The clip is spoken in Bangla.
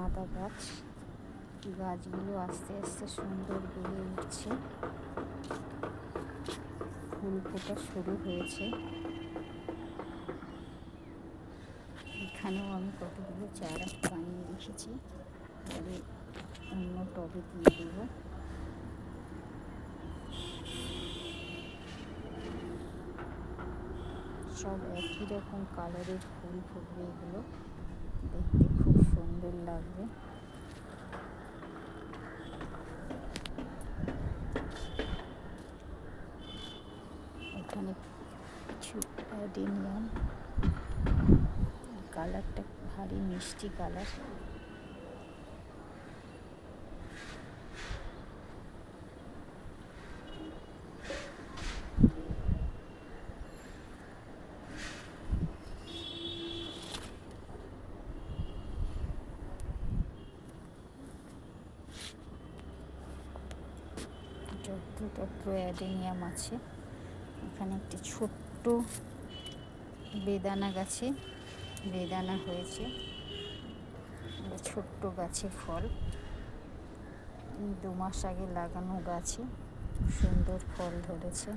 গাঁদা গাছ, গাছগুলো আস্তে আস্তে সুন্দর বেড়ে উঠছে, ফুল ফোটা শুরু হয়েছে। এখানেও আমি কতগুলো চারা বানিয়ে রেখেছি, পরে অন্য টবে দিয়ে দেব। সব একই রকম কালারের ফুল ফুটবে, এগুলো দেখতে খুব সুন্দর লাগবে। এখানে কিছু অ্যাডেনিয়াম, কালারটা ভারী মিষ্টি কালার। যত্রতত্র অ্যাডেনিয়াম আছে। এখানে একটি ছোট্ট বেদানা গাছে বেদানা হয়েছে, ছোট্ট গাছে ফল। 2 মাস আগে লাগানো গাছে সুন্দর ফল ধরেছে।